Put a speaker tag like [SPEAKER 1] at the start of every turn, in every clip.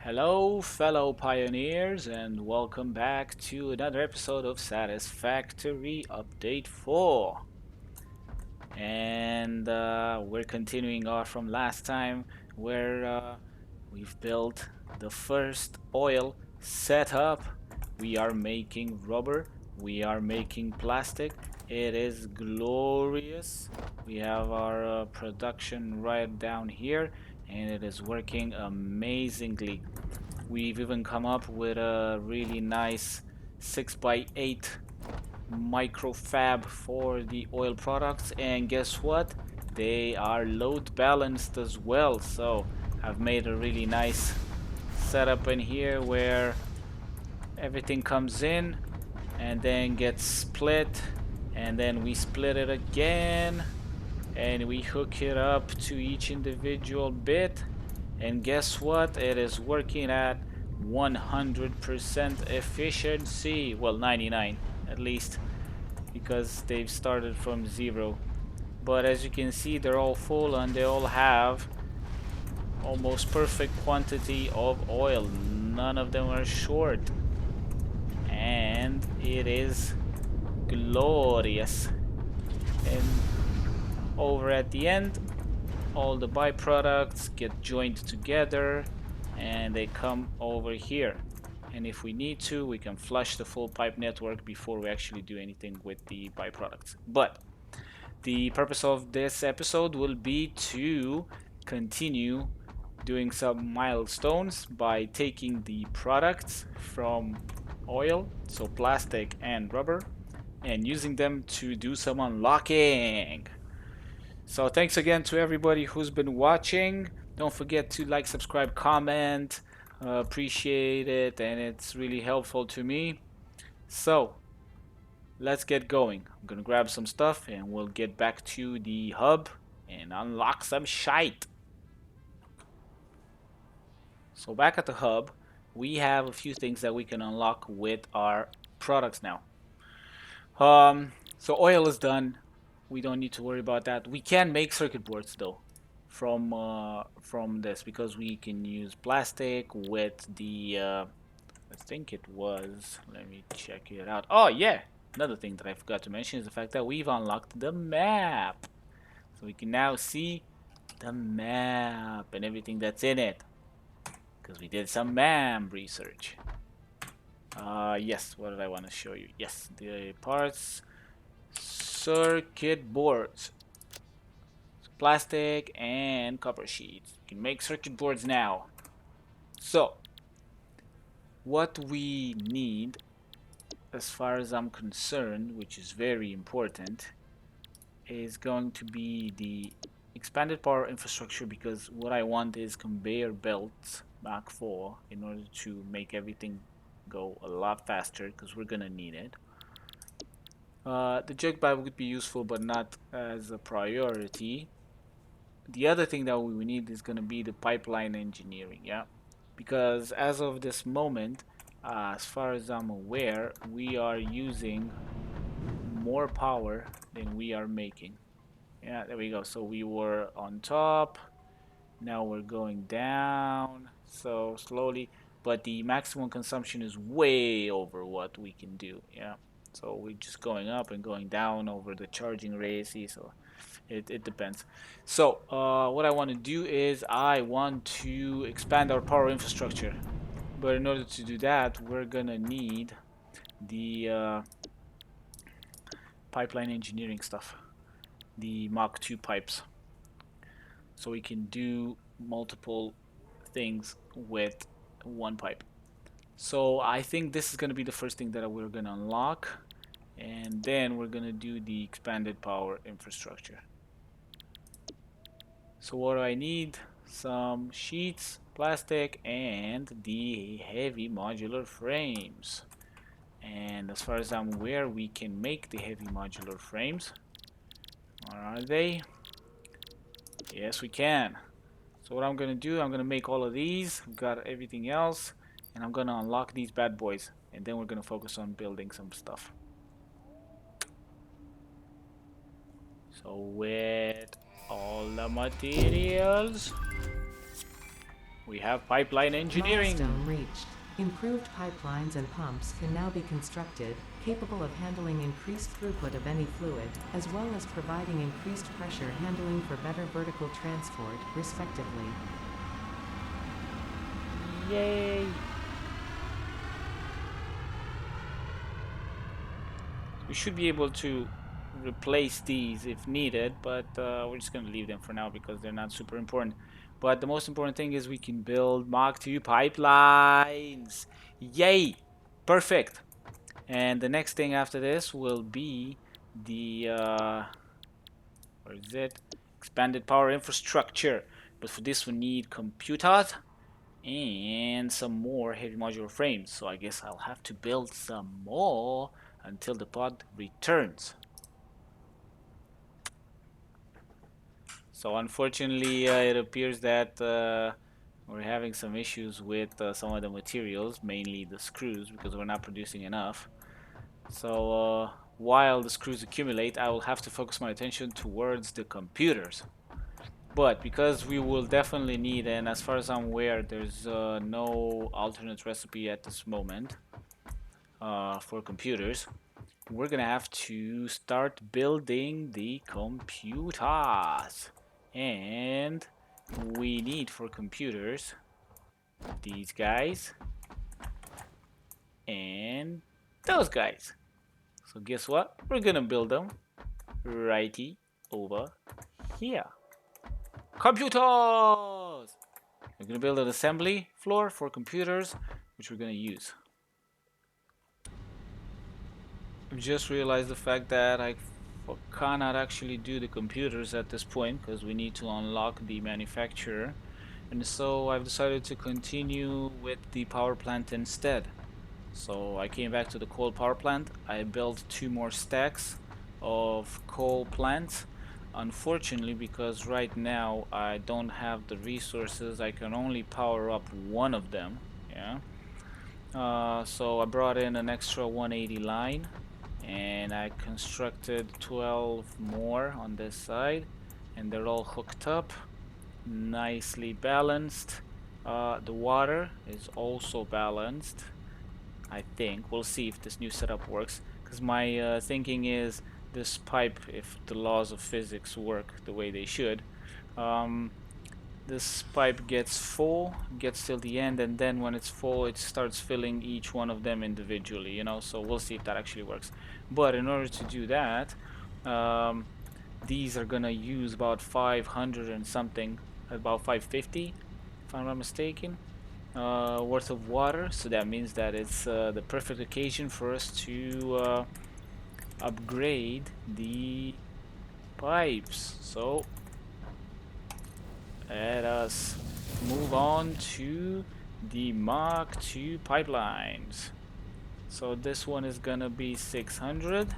[SPEAKER 1] Hello, fellow pioneers, and welcome back to another episode of Satisfactory Update 4. And we're continuing off from last time where we've built the first oil setup. We are making rubber, we are making plastic. It is glorious. We have our production right down here, and it is working amazingly. We've even come up with a really nice 6x8 microfab for the oil products, and guess what? They are load balanced as well. So I've made a really nice setup in here where everything comes in and then gets split, and then we split it again and we hook it up to each individual bit, and guess what? It is working at 100% efficiency. Well, 99 at least, because they've started from 0. But as you can see, they're all full and they all have almost perfect quantity of oil. None of them are short. And it is glorious. And over at the end, all the byproducts get joined together and they come over here. And if we need to, we can flush the full pipe network before we actually do anything with the byproducts. But the purpose of this episode will be to continue doing some milestones by taking the products from oil, so plastic and rubber, and using them to do some unlocking. So thanks again to everybody who's been watching. Don't forget to like, subscribe, comment. Appreciate it, and it's really helpful to me. So let's get going. I'm gonna grab some stuff and we'll get back to the hub and unlock some shite. So back at the hub, we have a few things that we can unlock with our products now. So oil is done. We don't need to worry about that. We can make circuit boards though from this, because we can use plastic with the I think it was, let me check it out. Oh yeah, another thing that I forgot to mention is the fact that we've unlocked the map. So we can now see the map and everything that's in it, because we did some map research. Yes, what did I want to show you? Yes, the parts, circuit boards, plastic and copper sheets. You can make circuit boards now. So what we need, as far as I'm concerned, which is very important, is going to be the expanded power infrastructure, because what I want is conveyor belts Mk4 in order to make everything go a lot faster, because we're gonna need it. The jug pipe would be useful, but not as a priority. The other thing that we need is gonna be the pipeline engineering, yeah, because as of this moment, as far as I'm aware, we are using more power than we are making. Yeah, there we go. So we were on top, now we're going down, so slowly, but the maximum consumption is way over what we can do. Yeah, so we're just going up and going down over the charging rate. See, so it depends. So what I want to do is I want to expand our power infrastructure, but in order to do that, we're gonna need the pipeline engineering stuff, the Mk2 pipes, so we can do multiple things with one pipe. So I think this is going to be the first thing that we're going to unlock, and then we're going to do the expanded power infrastructure. So what do I need? Some sheets, plastic, and the heavy modular frames. And as far as I'm aware, we can make the heavy modular frames. Where are they? Yes, we can. So what I'm gonna do, I'm gonna make all of these. We've got everything else, and I'm gonna unlock these bad boys, and then we're gonna focus on building some stuff. So with all the materials, We have pipeline engineering.
[SPEAKER 2] Milestone reached. Improved pipelines and pumps can now be constructed, capable of handling increased throughput of any fluid, as well as providing increased pressure handling for better vertical transport, respectively.
[SPEAKER 1] Yay! We should be able to replace these if needed, but we're just going to leave them for now because they're not super important. But the most important thing is we can build Mk2 pipelines. Yay! Perfect. And the next thing after this will be the where is it? Expanded power infrastructure. But for this we need computers and some more heavy modular frames. So I guess I'll have to build some more until the pod returns. So unfortunately, it appears that we're having some issues with some of the materials, mainly the screws, because we're not producing enough. So while the screws accumulate, I will have to focus my attention towards the computers. But because we will definitely need, and as far as I'm aware, there's no alternate recipe at this moment for computers, we're gonna have to start building the computers. And we need for computers these guys and those guys. So guess what? We're gonna build them righty over here. Computers! We're gonna build an assembly floor for computers, which we're gonna use. I've just realized the fact that I cannot actually do the computers at this point because we need to unlock the manufacturer, and so I've decided to continue with the power plant instead. So I came back to the coal power plant. I built 2 more stacks of coal plants. Unfortunately, because right now I don't have the resources, I can only power up one of them. Yeah. So I brought in an extra 180 line and I constructed 12 more on this side, and they're all hooked up, nicely balanced. The water is also balanced, I think. We'll see if this new setup works, because my thinking is this pipe, if the laws of physics work the way they should, this pipe gets full, gets till the end, and then when it's full it starts filling each one of them individually, you know. So we'll see if that actually works. But in order to do that, these are gonna use about 500 and something, about 550 if I'm not mistaken, worth of water. So that means that it's the perfect occasion for us to upgrade the pipes. So let us move on to the Mk2 pipelines. So this one is gonna be 600,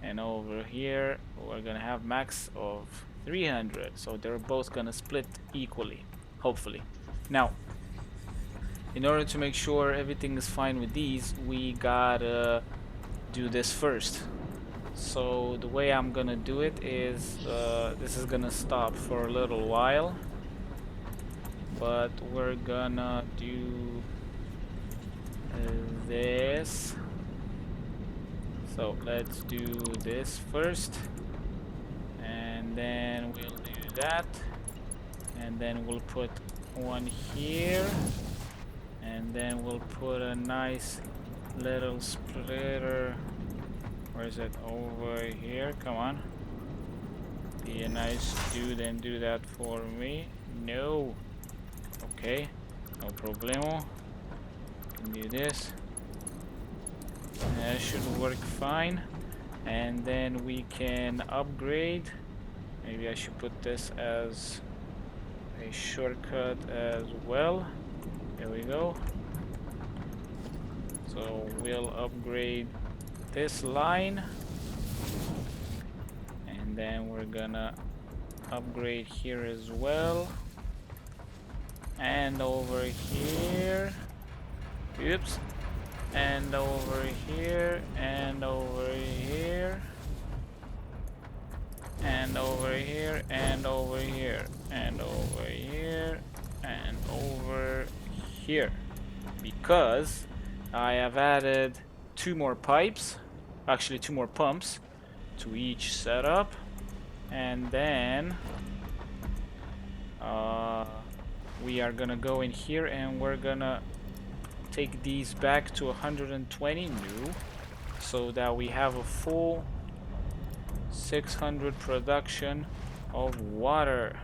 [SPEAKER 1] and over here we're gonna have max of 300. So they're both gonna split equally, hopefully. Now, in order to make sure everything is fine with these, we gotta do this first. So the way I'm gonna do it is this is gonna stop for a little while, but we're gonna do this. So let's do this first, and then we'll do that, and then we'll put one here, and then we'll put a nice little splitter. Where is it? Over here. Come on, be a nice dude and do that for me. No. Okay, no problemo. Can do this. That should work fine. And then we can upgrade. Maybe I should put this as a shortcut as well. There we go. So we'll upgrade this line, and then we're gonna upgrade here as well, and over here. Oops. And over here, and over here, and over here, and over here, and over here, and here, because I have added 2 more pipes, actually 2 more pumps to each setup, and then we are gonna go in here and we're gonna take these back to 120 new, so that we have a full 600 production of water.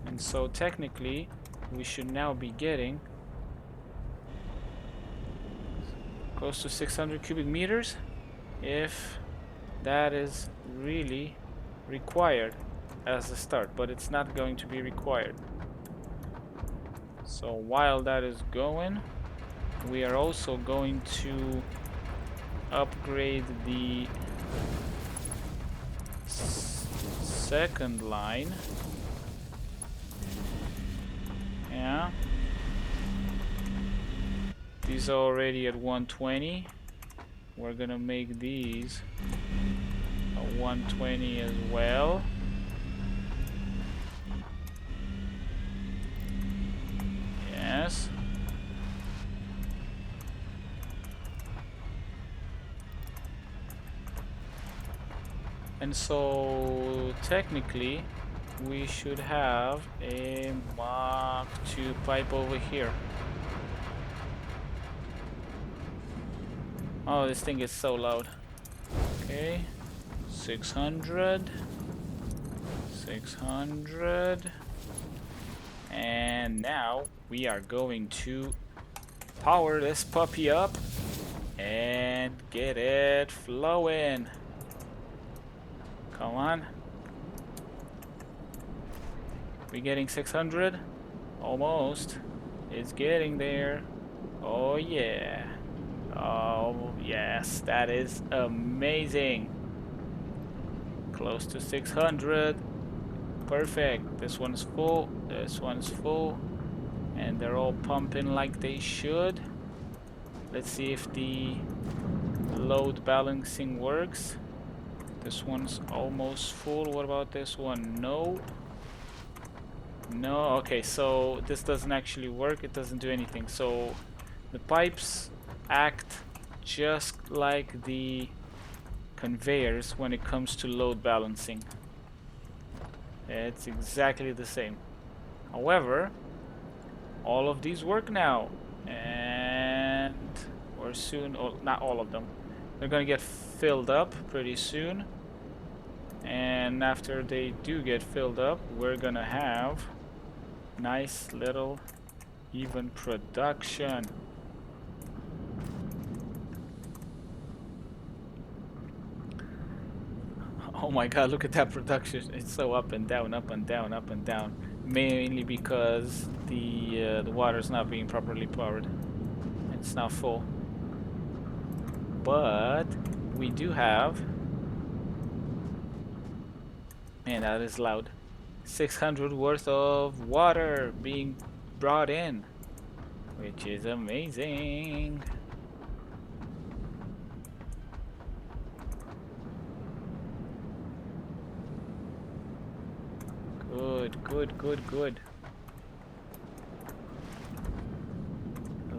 [SPEAKER 1] And so technically we should now be getting close to 600 cubic meters, if that is really required as a start, but it's not going to be required. So while that is going, we are also going to upgrade the second line. Yeah, these are already at 120. We're gonna make these a 120 as well. Yes. And so technically we should have a Mk2 pipe over here. Oh, this thing is so loud. Okay, 600, 600, and now we are going to power this puppy up and get it flowing. Come on. We getting 600? Almost. It's getting there. Oh yeah. Oh yes, that is amazing. Close to 600. Perfect. This one's full. This one's full. And they're all pumping like they should. Let's see if the load balancing works. This one's almost full. What about this one? No. No. Okay, so this doesn't actually work. It doesn't do anything. So the pipes act just like the conveyors when it comes to load balancing. It's exactly the same. However, all of these work now, and or soon, or not all of them, they're gonna get filled up pretty soon. And after they do get filled up, we're gonna have nice little even production. Oh my god, look at that production. It's so up and down, up and down, up and down. Mainly because the water's not being properly powered. It's not full. But we do have, man, that is loud, 600 worth of water being brought in, which is amazing. Good, good, good, good.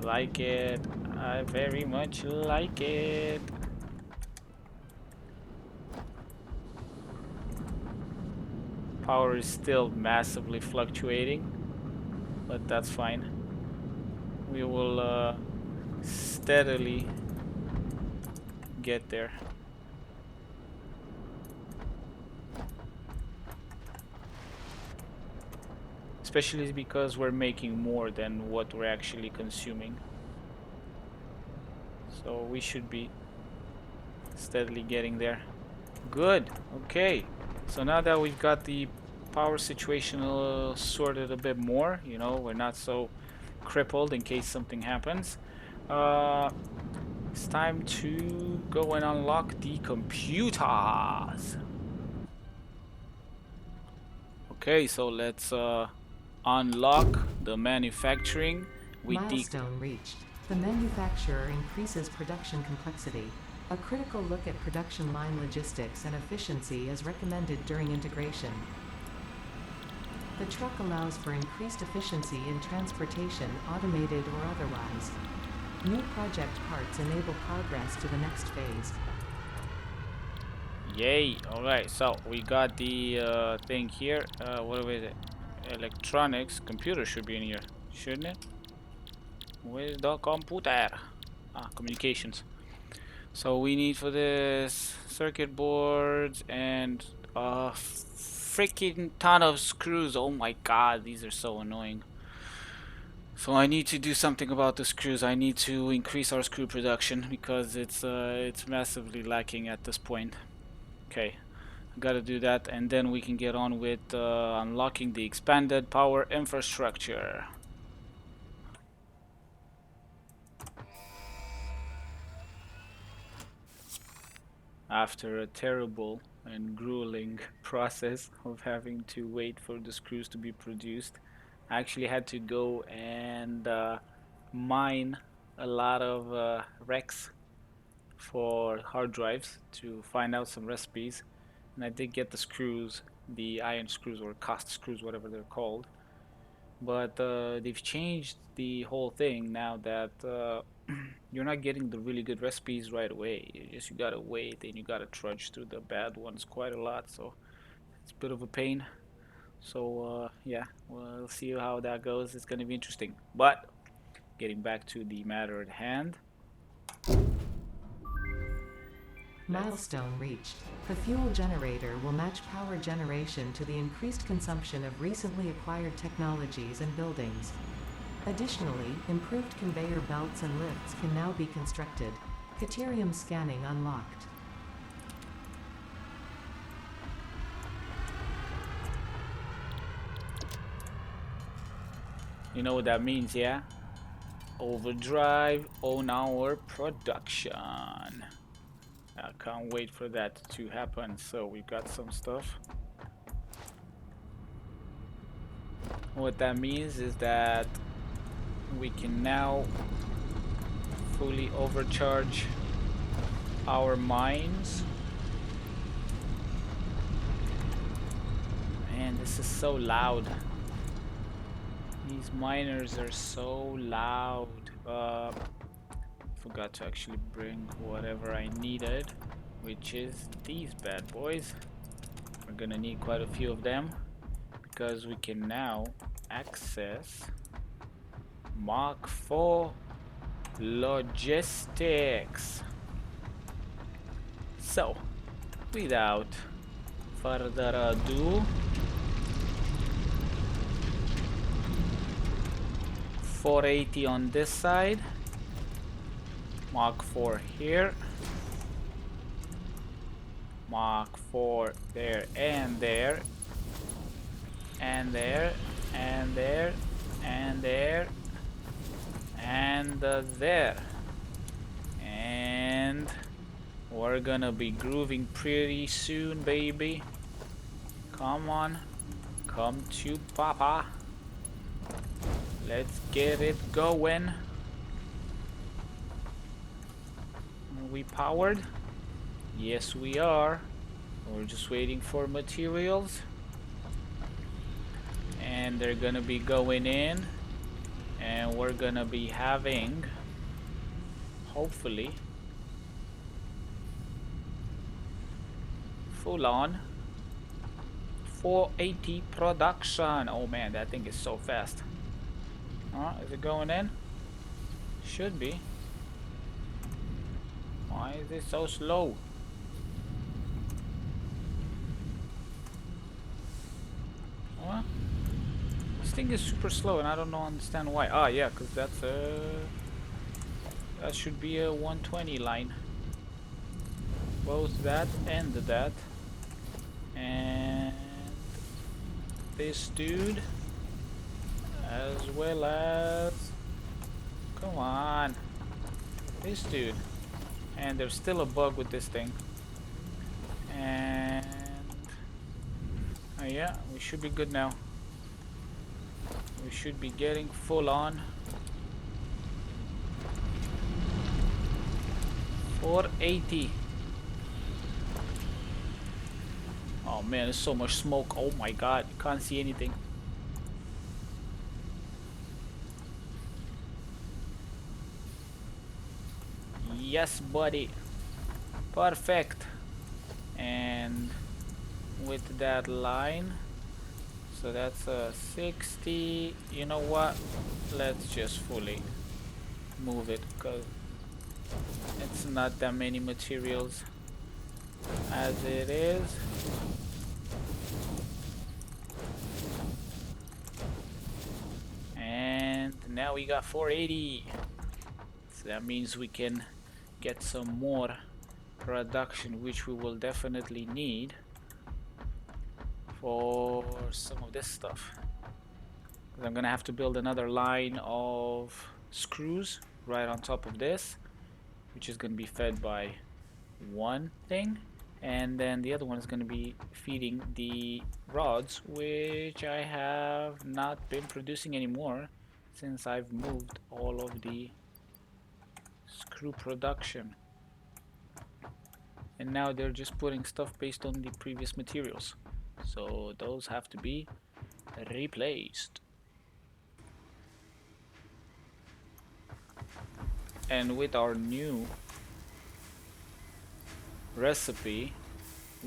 [SPEAKER 1] Like it. I very much like it. Power is still massively fluctuating, but that's fine. We will steadily get there. Especially because we're making more than what we're actually consuming. So we should be steadily getting there. Good. Okay. So now that we've got the power situation sorted a bit more, you know, we're not so crippled in case something happens. It's time to go and unlock the computers. Okay, so let's unlock the manufacturing.
[SPEAKER 2] Milestone reached. The manufacturer increases production complexity. A critical look at production line logistics and efficiency is recommended during integration. The truck allows for increased efficiency in transportation, automated or otherwise. New project parts enable progress to the next phase.
[SPEAKER 1] Yay! Alright, so we got the thing here. What is it? Electronics. Computer should be in here, shouldn't it? Where's the computer? Ah, communications. So we need for this circuit boards and a freaking ton of screws. Oh my god, these are so annoying. So I need to do something about the screws. I need to increase our screw production because it's massively lacking at this point. Okay, I gotta do that, and then we can get on with unlocking the expanded power infrastructure. After a terrible and grueling process of having to wait for the screws to be produced, I actually had to go and mine a lot of REX for hard drives to find out some recipes, and I did get the screws, the iron screws or cast screws, whatever they're called. But they've changed the whole thing now that you're not getting the really good recipes right away. You gotta wait and you gotta trudge through the bad ones quite a lot, so it's a bit of a pain. So yeah, we'll see how that goes. It's gonna be interesting. But getting back to the matter at hand,
[SPEAKER 2] Milestone reached. The fuel generator will match power generation to the increased consumption of recently acquired technologies and buildings. Additionally, improved conveyor belts and lifts can now be constructed. Caterium scanning unlocked.
[SPEAKER 1] you know what that means, yeah? Overdrive on our production. I can't wait for that to happen. So we got some stuff. What that means is that we can now fully overcharge our mines. Man, this is so loud. These miners are so loud. Forgot to actually bring whatever I needed, which is these bad boys. We're gonna need quite a few of them because we can now access Mk4 logistics. So, without further ado, 480 on this side, Mk4 here, Mk4 there and there, and there, and there, and there, and there. And we're gonna be grooving pretty soon, baby. Come on, come to Papa. Let's get it going. Are we powered? Yes, we are. We're just waiting for materials. And they're gonna be going in. And we're gonna be having, hopefully, full on 480 production. Oh man, that thing is so fast. Is it going in? Should be. Why is it so slow? What? This thing is super slow and I don't understand why. Ah, yeah, because that's that should be a 120 line. Both that and that. And this dude, as well as, come on, this dude. And there's still a bug with this thing. And yeah, we should be good now. We should be getting full on 480. Oh man, there's so much smoke. Oh my god, you can't see anything. Yes, buddy. Perfect. And with that line, so that's a 60. You know what? Let's just fully move it because it's not that many materials as it is. And now we got 480. So that means we can get some more production, which we will definitely need for some of this stuff. I'm gonna have to build another line of screws right on top of this, which is gonna be fed by one thing, and then the other one is gonna be feeding the rods, which I have not been producing anymore since I've moved all of the screw production. And now they're just putting stuff based on the previous materials. So those have to be replaced. And with our new recipe,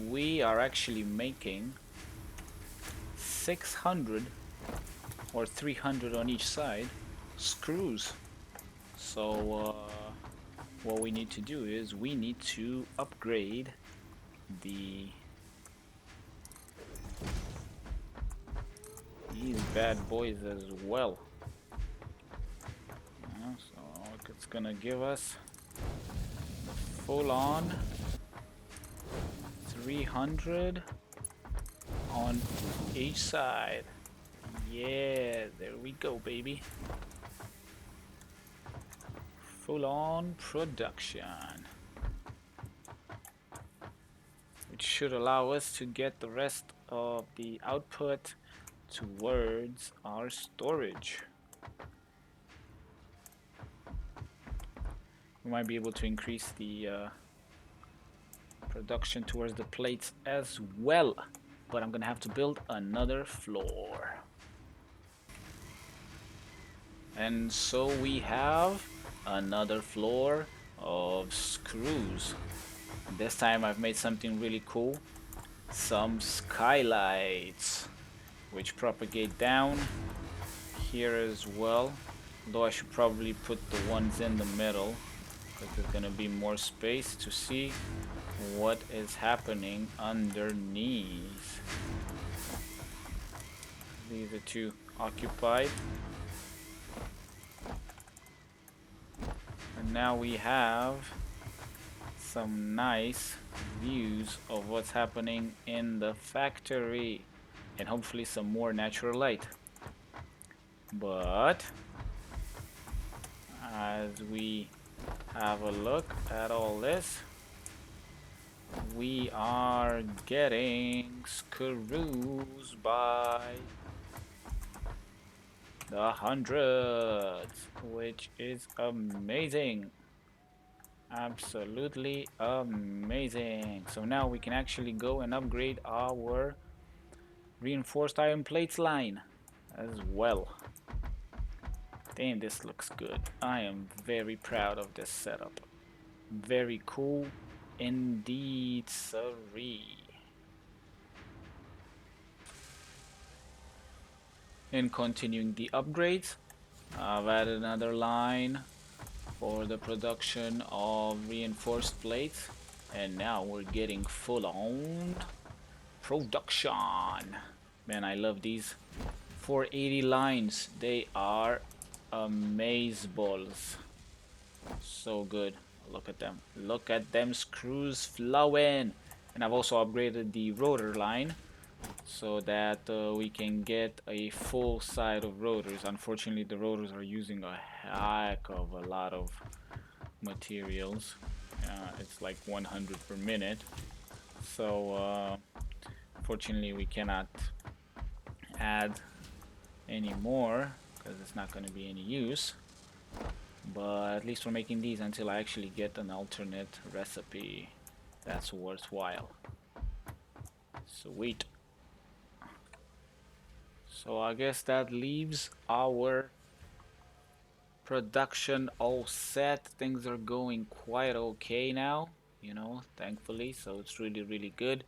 [SPEAKER 1] we are actually making 600 or 300 on each side screws. So what we need to do is we need to upgrade the these bad boys as well. So it's gonna give us the full on 300 on each side. Yeah, there we go, baby. Full on production, which should allow us to get the rest of the output towards our storage. We might be able to increase the production towards the plates as well, but I'm gonna have to build another floor. And so we have another floor of screws. This time I've made something really cool. Some skylights which propagate down here as well. Though I should probably put the ones in the middle because there's gonna be more space to see what is happening underneath. These are two occupied. And now we have some nice views of what's happening in the factory and hopefully some more natural light. But as we have a look at all this, we are getting screws by the hundreds, which is amazing. Absolutely amazing. So now we can actually go and upgrade our reinforced iron plates line as well. Damn, this looks good. I am very proud of this setup. Very cool indeed, sirree. In continuing the upgrades, I've added another line for the production of reinforced plates, and now we're getting full on production. Man, I love these 480 lines. They are amazeballs. So good. Look at them. Look at them screws flowing. And I've also upgraded the rotor line so that we can get a full side of rotors. Unfortunately, the rotors are using a heck of a lot of materials. It's like 100 per minute. So unfortunately, we cannot add any more because it's not going to be any use. But at least we're making these until I actually get an alternate recipe that's worthwhile. Sweet. So I guess that leaves our Production all set. Things are going quite okay now, thankfully. So it's really, really good.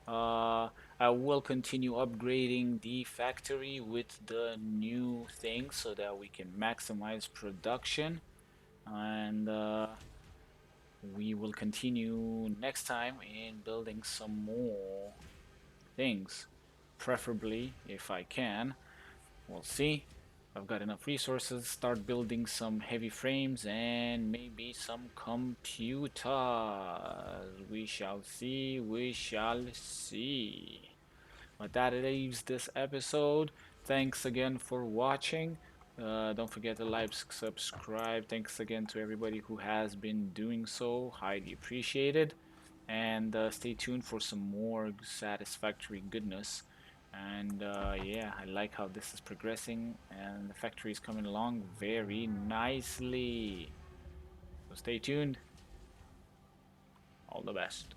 [SPEAKER 1] I will continue upgrading the factory with the new things so that we can maximize production. And we will continue next time in building some more things, preferably if I can. We'll see. I've got enough resources, start building some heavy frames and maybe some computers. We shall see, we shall see. But that leaves this episode. Thanks again for watching. Don't forget to like, subscribe. Thanks again to everybody who has been doing so. Highly appreciated. And stay tuned for some more satisfactory goodness. And yeah, I like how this is progressing, and the factory is coming along very nicely. So stay tuned. All the best.